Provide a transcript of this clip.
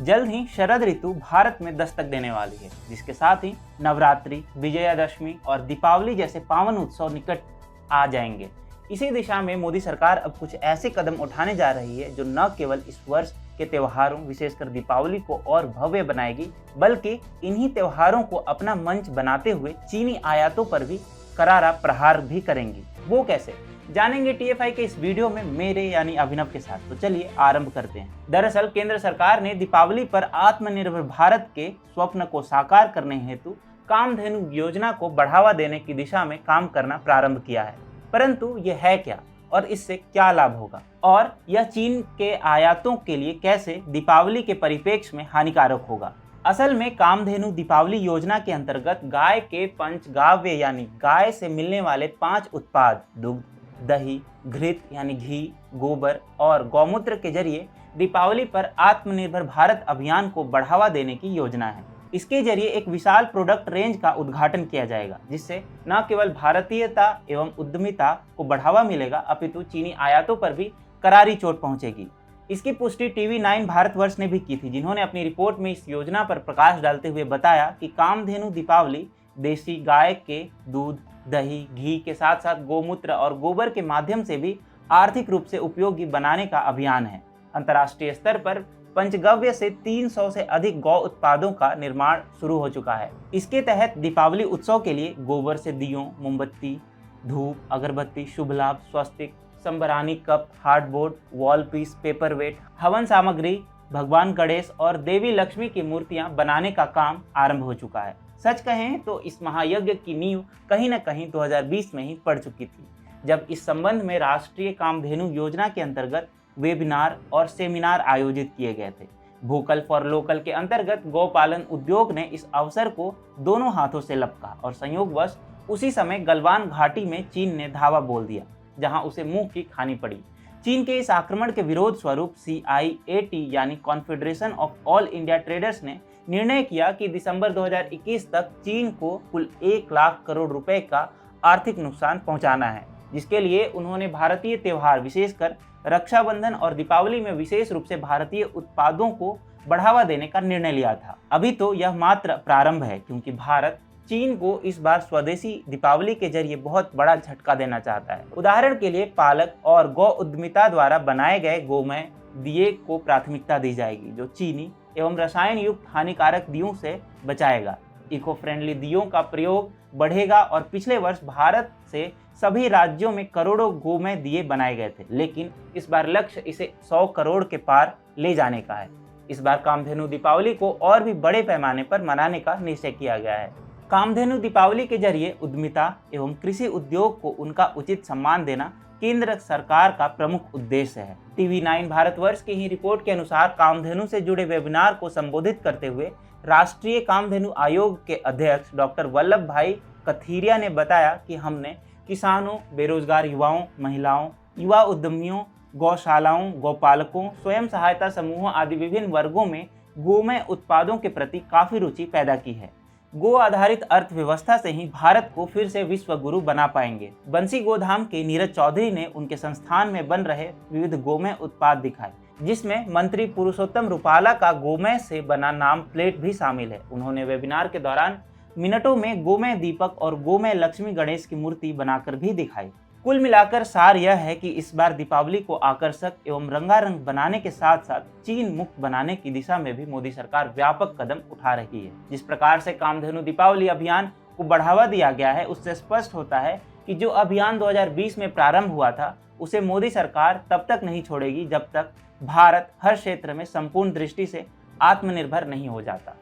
जल्द ही शरद ऋतु भारत में दस्तक देने वाली है, जिसके साथ ही नवरात्रि, विजयादशमी और दीपावली जैसे पावन उत्सव निकट आ जाएंगे। इसी दिशा में मोदी सरकार अब कुछ ऐसे कदम उठाने जा रही है जो न केवल इस वर्ष के त्योहारों, विशेषकर दीपावली को और भव्य बनाएगी, बल्कि इन्हीं त्योहारों को अपना मंच बनाते हुए चीनी आयातों पर भी करारा प्रहार भी करेंगी। वो कैसे, जानेंगे टीएफआई के इस वीडियो में मेरे यानी अभिनव के साथ। तो चलिए आरंभ करते हैं। दरअसल केंद्र सरकार ने दीपावली पर आत्मनिर्भर भारत के स्वप्न को साकार करने हेतु कामधेनु योजना को बढ़ावा देने की दिशा में काम करना प्रारंभ किया है। परंतु यह है क्या और इससे क्या लाभ होगा, और यह चीन के आयातों के लिए कैसे दीपावली के परिप्रेक्ष्य में हानिकारक होगा। असल में कामधेनु दीपावली योजना के अंतर्गत गाय के पंचगाव्य यानी गाय से मिलने वाले 5 उत्पाद दुग्ध, दही, घृत यानी घी, गोबर और गौमूत्र के जरिए दीपावली पर आत्मनिर्भर भारत अभियान को बढ़ावा देने की योजना है। इसके जरिए एक विशाल प्रोडक्ट रेंज का उद्घाटन किया जाएगा, जिससे न केवल भारतीयता एवं उद्यमिता को बढ़ावा मिलेगा, अपितु चीनी आयातों पर भी करारी चोट पहुंचेगी। इसकी पुष्टि TV9 भारतवर्ष ने भी की थी, जिन्होंने अपनी रिपोर्ट में इस योजना पर प्रकाश डालते हुए बताया कि कामधेनु दीपावली देसी गाय के दूध, दही, घी के साथ साथ गोमूत्र और गोबर के माध्यम से भी आर्थिक रूप से उपयोगी बनाने का अभियान है। अंतर्राष्ट्रीय स्तर पर पंचगव्य से 300 से अधिक गौ उत्पादों का निर्माण शुरू हो चुका है। इसके तहत दीपावली उत्सव के लिए गोबर से दियों, मोमबत्ती, धूप, अगरबत्ती, शुभ लाभ, स्वस्तिक, संबरानी cup, hardboard, wall piece, paperweight, हवन सामग्री, भगवान गणेश और देवी लक्ष्मी की मूर्तियां बनाने का काम आरंभ हो चुका है। सच कहें तो इस महायज्ञ की नींव कहीं न कहीं 2020 में ही पड़ चुकी थी, जब इस संबंध में राष्ट्रीय कामधेनु योजना के अंतर्गत वेबिनार और सेमिनार आयोजित किए गए थे। वोकल फॉर लोकल के अंतर्गत गौपालन उद्योग ने इस अवसर को दोनों हाथों से लपका और संयोगवश उसी समय गलवान घाटी में चीन ने धावा बोल दिया, जहां उसे मुंह की खानी पड़ी। चीन के इस आक्रमण के विरोध स्वरूप CIAT यानी confederation of all India traders ने निर्णय किया कि दिसंबर 2021 तक चीन को कुल 1 लाख करोड़ रुपए का आर्थिक नुकसान पहुंचाना है, जिसके लिए उन्होंने भारतीय त्योहार, विशेषकर रक्षाबंधन और दीपावली में विशेष रूप से भारतीय उत्पादों को बढ़ावा देने का निर्णय लिया था। अभी तो यह मात्र प्रारंभ है, क्योंकि भारत चीन को इस बार स्वदेशी दीपावली के जरिए बहुत बड़ा झटका देना चाहता है। उदाहरण के लिए पालक और गौ उद्यमिता द्वारा बनाए गए गोमय दिए को प्राथमिकता दी जाएगी, जो चीनी एवं रसायन युक्त हानिकारक दियों से बचाएगा। इको फ्रेंडली दियों का प्रयोग बढ़ेगा और पिछले वर्ष भारत से सभी राज्यों में करोड़ों गोमय दिए बनाए गए थे, लेकिन इस बार लक्ष्य इसे 100 करोड़ के पार ले जाने का है। इस बार कामधेनु दीपावली को और भी बड़े पैमाने पर मनाने का निश्चय किया गया है। कामधेनु दीपावली के जरिए उद्यमिता एवं कृषि उद्योग को उनका उचित सम्मान देना केंद्र सरकार का प्रमुख उद्देश्य है। TV9 भारतवर्ष की ही रिपोर्ट के अनुसार कामधेनु से जुड़े वेबिनार को संबोधित करते हुए राष्ट्रीय कामधेनु आयोग के अध्यक्ष डॉक्टर वल्लभ भाई कथीरिया ने बताया कि हमने किसानों, बेरोजगार युवाओं, महिलाओं, युवा उद्यमियों, गौशालाओं, गौपालकों, स्वयं सहायता समूहों आदि विभिन्न वर्गों में गोमय उत्पादों के प्रति काफी रुचि पैदा की है। गो आधारित अर्थव्यवस्था से ही भारत को फिर से विश्व गुरु बना पाएंगे। बंसी गोधाम के नीरज चौधरी ने उनके संस्थान में बन रहे विविध गोमय उत्पाद दिखाए, जिसमें मंत्री पुरुषोत्तम रूपाला का गोमय से बना नाम प्लेट भी शामिल है। उन्होंने वेबिनार के दौरान मिनटों में गोमय दीपक और गोमय लक्ष्मी गणेश की मूर्ति बनाकर भी दिखाई। कुल मिलाकर सार यह है कि इस बार दीपावली को आकर्षक एवं रंगारंग बनाने के साथ साथ चीन मुक्त बनाने की दिशा में भी मोदी सरकार व्यापक कदम उठा रही है। जिस प्रकार से कामधेनु दीपावली अभियान को बढ़ावा दिया गया है, उससे स्पष्ट होता है कि जो अभियान 2020 में प्रारंभ हुआ था, उसे मोदी सरकार तब तक नहीं छोड़ेगी जब तक भारत हर क्षेत्र में संपूर्ण दृष्टि से आत्मनिर्भर नहीं हो जाता।